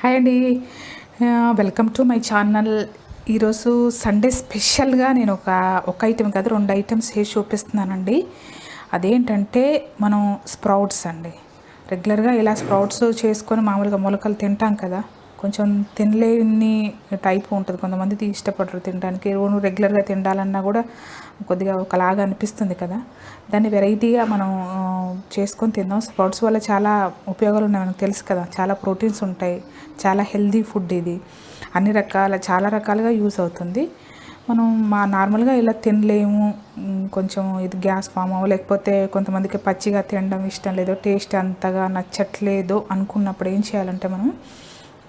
Hi అండి, welcome to my channel. ఈరోజు Sunday స్పెషల్గా నేను ఒక ఐటెం కాదు 2 ఐటమ్స్ చేసి చూపిస్తున్నానండి. అదేంటంటే మనం స్ప్రౌట్స్ అండి. రెగ్యులర్గా ఇలా స్ప్రౌట్స్ చేసుకొని మామూలుగా మొలకలు తింటాం కదా, కొంచెం తినలేని టైప్ ఉంటుంది. కొంతమంది ఇష్టపడరు తినడానికి. రెగ్యులర్గా తినాలన్నా కూడా కొద్దిగా ఒకలాగా అనిపిస్తుంది కదా. దాన్ని వెరైటీగా మనం చేసుకొని తిందాం. స్ప్రౌట్స్ వల్ల చాలా ఉపయోగాలు ఉన్నాయి, మనకు తెలుసు కదా. చాలా ప్రోటీన్స్ ఉంటాయి, చాలా హెల్దీ ఫుడ్ ఇది. చాలా రకాలుగా యూస్ అవుతుంది. మనం నార్మల్గా ఇలా తినలేము, కొంచెం ఇది గ్యాస్ ఫామ్ లేకపోతే కొంతమందికి పచ్చిగా తినడం ఇష్టం లేదు, టేస్ట్ అంతగా నచ్చట్లేదు అనుకున్నప్పుడు ఏం చేయాలంటే మనం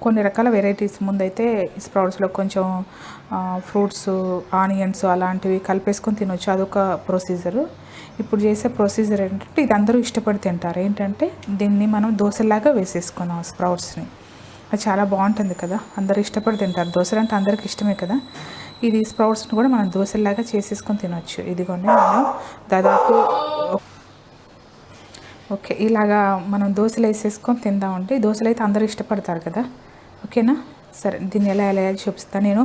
కొన్ని రకాల వెరైటీస్ ముందైతే స్ప్రౌట్స్లో కొంచెం ఫ్రూట్స్, ఆనియన్స్ అలాంటివి కలిపేసుకొని తినొచ్చు. అదొక ప్రొసీజరు. ఇప్పుడు చేసే ప్రొసీజర్ ఏంటంటే ఇది అందరూ ఇష్టపడి తింటారు. ఏంటంటే దీన్ని మనం దోశలాగా వేసేసుకున్నాం స్ప్రౌట్స్ని. అది చాలా బాగుంటుంది కదా, అందరూ ఇష్టపడి తింటారు. దోశలు అంటే అందరికి ఇష్టమే కదా. ఇది స్ప్రౌట్స్ని కూడా మనం దోశలాగా చేసేసుకొని తినొచ్చు. ఇదిగోండి మనం దాదాపు ఓకే ఇలాగా మనం దోశలు వేసేసుకొని తిందామంటే, దోశలు అయితే అందరూ ఇష్టపడతారు కదా. ఓకేనా, సరే దీన్ని ఎలా చూపిస్తాను. నేను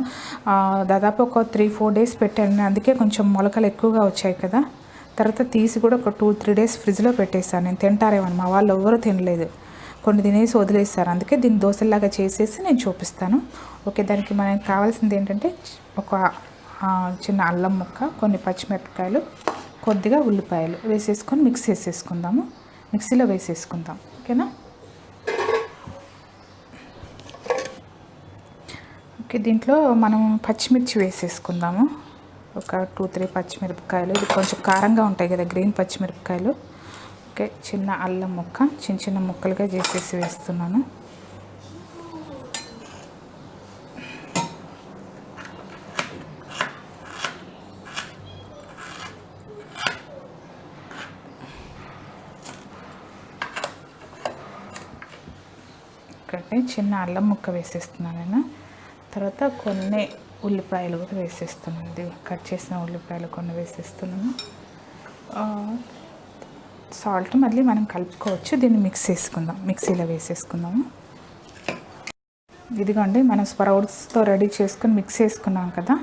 దాదాపు ఒక 3-4 డేస్ పెట్టాను, అందుకే కొంచెం మొలకలు ఎక్కువగా వచ్చాయి కదా. తర్వాత తీసి కూడా ఒక 2-3 డేస్ ఫ్రిడ్జ్లో పెట్టేస్తాను. నేను తింటారేమో, మా వాళ్ళు ఎవరూ తినలేదు, కొన్ని తినేసి వదిలేస్తారు. అందుకే దీన్ని దోశలాగా చేసేసి నేను చూపిస్తాను. ఓకే, దానికి మనకి కావాల్సింది ఏంటంటే ఒక చిన్న అల్లం ముక్క, కొన్ని పచ్చిమిరపకాయలు, కొద్దిగా ఉల్లిపాయలు వేసేసుకొని మిక్సీలో వేసేసుకుందాం. ఓకేనా. ఓకే, దీంట్లో మనం పచ్చిమిర్చి వేసేసుకుందాము. ఒక 2-3 పచ్చిమిరపకాయలు, ఇది కొంచెం కారంగా ఉంటాయి కదా గ్రీన్ పచ్చిమిరపకాయలు. ఓకే, చిన్న అల్లం ముక్క చిన్న చిన్న ముక్కలుగా చేసేసి వేస్తున్నాను. ఇక్కడ చిన్న అల్లం ముక్క వేసేస్తున్నాను నేను. తర్వాత కొన్ని ఉల్లిపాయలు కూడా వేసేస్తున్నాను. ఇది కట్ చేసిన ఉల్లిపాయలు కొన్ని వేసేస్తున్నాను. సాల్ట్ మళ్ళీ మనం కలుపుకోవచ్చు. దీన్ని మిక్సీలో వేసేసుకుందాము. ఇదిగోండి మనం స్ప్రౌట్స్తో రెడీ చేసుకుని మిక్స్ చేసుకున్నాం కదా,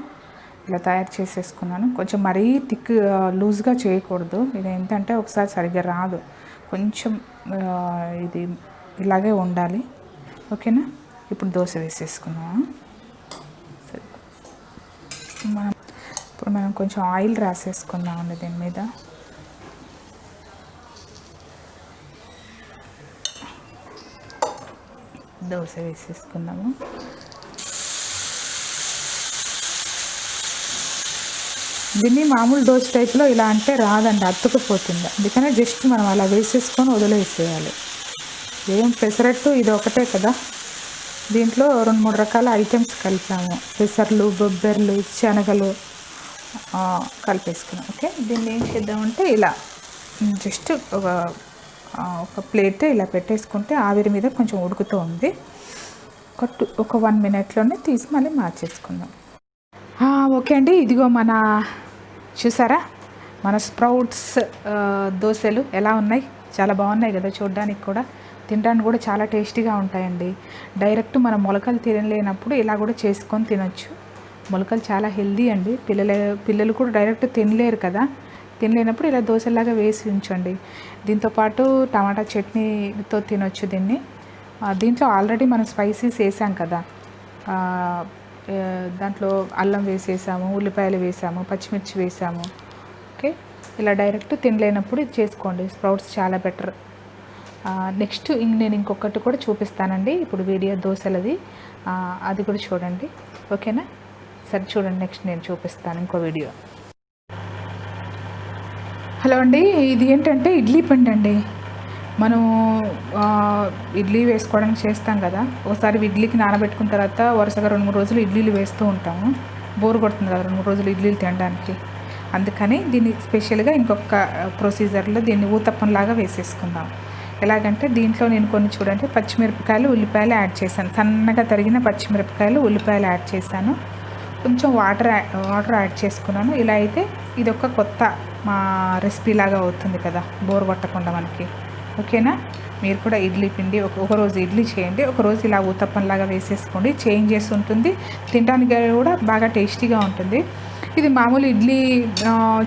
ఇలా తయారు చేసేసుకున్నాను. కొంచెం మరీ థిక్ లూజ్గా చేయకూడదు. ఇది ఏంటంటే ఒకసారి సరిగ్గా రాదు, కొంచెం ఇది ఇలాగే ఉండాలి. ఓకేనా. ఇప్పుడు దోశ వేసేసుకున్నాము. ఇప్పుడు మనం కొంచెం ఆయిల్ రాసేసుకుందామండి దీని మీద. దోశ వేసేసుకుందాము. దీన్ని మామూలు దోశ టైప్లో ఇలా అంటే రాదండి, అతుక్కుపోతుంది. అందుకనే జస్ట్ మనం అలా వేసేసుకొని వదిలేసేయాలి. ఏం పెసరట్టు ఇది ఒకటే కదా, దీంట్లో 2-3 రకాల ఐటమ్స్ కలిపాము. పెసర్లు, బొబ్బెర్లు, శనగలు కలిపేసుకున్నాం. ఓకే, దీన్ని ఏం చేద్దామంటే ఇలా జస్ట్ ఒక ప్లేట్ ఇలా పెట్టేసుకుంటే ఆవిరి మీద కొంచెం ఉడుకుతూ ఉంది. ఒక 1 మినిట్లోనే తీసి మళ్ళీ మార్చేసుకుందాం. ఓకే అండి, ఇదిగో చూసారా మన స్ప్రౌట్స్ దోశలు ఎలా ఉన్నాయి. చాలా బాగున్నాయి కదా చూడడానికి కూడా, తినడానికి కూడా చాలా టేస్టీగా ఉంటాయండి. డైరెక్ట్ మనం మొలకలు తినలేనప్పుడు ఇలా కూడా చేసుకొని తినొచ్చు. మొలకలు చాలా హెల్దీ అండి. పిల్లలు కూడా డైరెక్ట్ తినలేరు కదా, తినలేనప్పుడు ఇలా దోశలాగా వేసి ఉంచండి. దీంతోపాటు టమాటా చట్నీతో తినొచ్చు దీన్ని. దీంట్లో ఆల్రెడీ మనం స్పైసీస్ వేసాం కదా, దాంట్లో అల్లం వేసేసాము, ఉల్లిపాయలు వేసాము, పచ్చిమిర్చి వేసాము. ఓకే, ఇలా డైరెక్ట్ తినలేనప్పుడు ఇది చేసుకోండి. స్ప్రౌట్స్ చాలా బెటర్. నెక్స్ట్ నేను ఇంకొకటి కూడా చూపిస్తానండి ఇప్పుడు వీడియో దోశలది, అది కూడా చూడండి. ఓకేనా, సరే చూడండి, నెక్స్ట్ నేను చూపిస్తాను ఇంకో వీడియో. హలో అండి, ఇది ఏంటంటే ఇడ్లీ పిండి అండి. మనం ఇడ్లీ వేసుకోవడానికి చేస్తాం కదా, ఒకసారి ఇడ్లీకి నానబెట్టుకున్న తర్వాత వరుసగా 2-3 రోజులు ఇడ్లీలు వేస్తూ ఉంటాము. బోర్ కొడుతుంది కదా 2-3 రోజులు ఇడ్లీలు తినడానికి. అందుకని దీన్ని స్పెషల్గా ఇంకొక ప్రొసీజర్లో దీన్ని ఊతప్పంలాగా వేసేసుకుందాం. ఎలాగంటే దీంట్లో నేను కొన్ని చూడండి పచ్చిమిరపకాయలు, ఉల్లిపాయలు యాడ్ చేశాను. సన్నగా తరిగిన పచ్చిమిరపకాయలు, ఉల్లిపాయలు యాడ్ చేశాను. కొంచెం వాటర్ యాడ్ చేసుకున్నాను. ఇలా అయితే ఇది ఒక కొత్త మా రెసిపీ లాగా అవుతుంది కదా, బోర్ కొట్టకుండా మనకి. ఓకేనా. మీరు కూడా ఇడ్లీ పిండి ఒకరోజు ఇడ్లీ చేయండి, ఒకరోజు ఇలా ఊతప్పంలాగా వేసేసుకోండి. చేంజ్ చేసి ఉంటుంది, తినడానికి కూడా బాగా టేస్టీగా ఉంటుంది. ఇది మామూలు ఇడ్లీ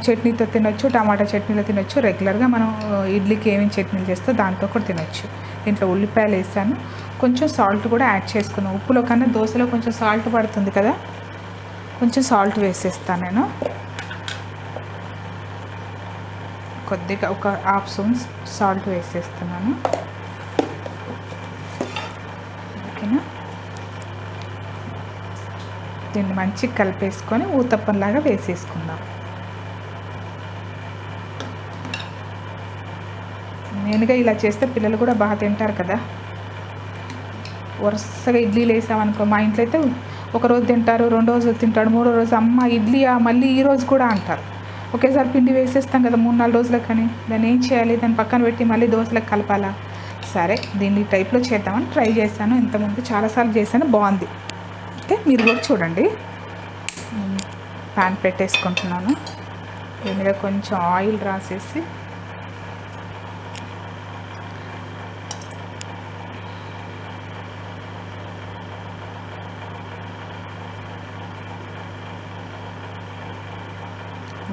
చట్నీతో తినొచ్చు, టమాటా చట్నీలో తినొచ్చు. రెగ్యులర్గా మనం ఇడ్లీకి ఏమేమి చట్నీలు చేస్తే దాంతో కూడా తినొచ్చు. దీంట్లో ఉల్లిపాయలు వేసాను, కొంచెం సాల్ట్ కూడా యాడ్ చేసుకున్నాను. ఉప్పులో కన్నా దోశలో కొంచెం సాల్ట్ పడుతుంది కదా, కొంచెం సాల్ట్ వేసేస్తాను నేను. కొద్దిగా ఒక హాఫ్ స్పూన్ సాల్ట్ వేసేస్తున్నాను. ఓకేనా, దీన్ని మంచిగా కలిపేసుకొని ఊతప్పంలాగా వేసేసుకుందాం. మెయిన్గా ఇలా చేస్తే పిల్లలు కూడా బాగా తింటారు కదా. వరుసగా ఇడ్లీలు వేసామనుకో, మా ఇంట్లో అయితే ఒకరోజు తింటారు, రెండో రోజు తింటాడు, మూడో రోజు అమ్మ ఇడ్లీయా మళ్ళీ ఈరోజు కూడా అంటారు. ఒకేసారి పిండి వేసేస్తాం కదా 3-4 రోజులకు, కానీ దాన్ని ఏం చేయాలి, దాన్ని పక్కన పెట్టి మళ్ళీ దోశలకు కలపాలా. సరే దీన్ని టైప్లో చేద్దామని ట్రై చేశాను. ఇంతకుముందు చాలాసార్లు చేశాను, బాగుంది. అయితే మీరు కూడా చూడండి. ప్యాన్ పెట్టేసుకుంటున్నాను, దీని మీద కొంచెం ఆయిల్ రాసేసి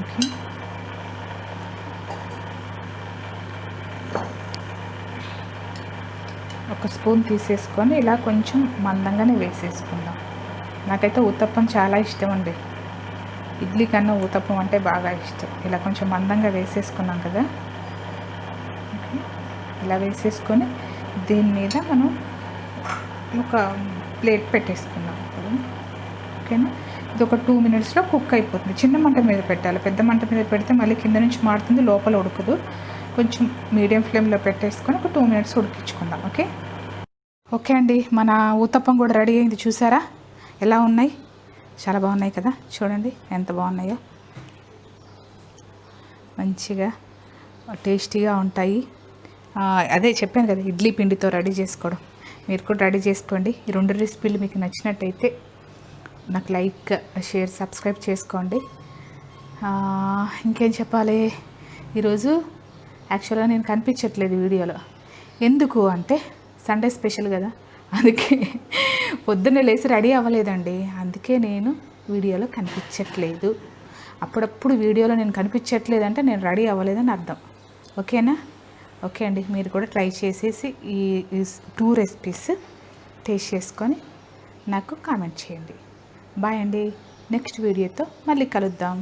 ఓకే, ఒక స్పూన్ తీసేసుకొని ఇలా కొంచెం మందంగానే వేసేసుకుందాం. నాకైతే ఊతప్పం చాలా ఇష్టం అండి, ఇడ్లీ కన్నా ఊతప్పం అంటే బాగా ఇష్టం. ఇలా కొంచెం మందంగా వేసేసుకున్నాం కదా. ఓకే, ఇలా వేసేసుకొని దీని మీద మనం ఒక ప్లేట్ పెట్టేసుకున్నాం. ఓకేనా, ఇది ఒక 2 మినిట్స్లో కుక్ అయిపోతుంది. చిన్న మంట మీద పెట్టాలి, పెద్ద మంట మీద పెడితే మళ్ళీ కింద నుంచి మారుతుంది, లోపల ఉడకదు. కొంచెం మీడియం ఫ్లేమ్లో పెట్టేసుకొని ఒక 2 మినిట్స్ ఉడికించుకుందాం. ఓకే ఓకే అండి, మన ఊతప్పం కూడా రెడీ అయింది. చూసారా ఎలా ఉన్నాయి, చాలా బాగున్నాయి కదా. చూడండి ఎంత బాగున్నాయో, మంచిగా టేస్టీగా ఉంటాయి. అదే చెప్పాను కదా, ఇడ్లీ పిండితో రెడీ చేసుకోవడం. మీరు కూడా రెడీ చేసుకోండి. ఈ 2 రెసిపీలు మీకు నచ్చినట్టయితే నాకు లైక్, షేర్, సబ్స్క్రైబ్ చేసుకోండి. ఇంకేం చెప్పాలి, ఈరోజు యాక్చువల్గా నేను కనిపించట్లేదు వీడియోలో. ఎందుకు అంటే సండే స్పెషల్ కదా, అందుకే పొద్దున్నే లేచి రెడీ అవ్వలేదండి, అందుకే నేను వీడియోలో కనిపించట్లేదు. అప్పుడప్పుడు వీడియోలో నేను కనిపించట్లేదు అంటే నేను రెడీ అవ్వలేదని అర్థం. ఓకేనా, ఓకే అండి, మీరు కూడా ట్రై చేసేసి ఈ 2 రెసిపీస్ టేస్ట్ చేసుకొని నాకు కామెంట్ చేయండి. బాయ్ అండి, నెక్స్ట్ వీడియోతో మళ్ళీ కలుద్దాం.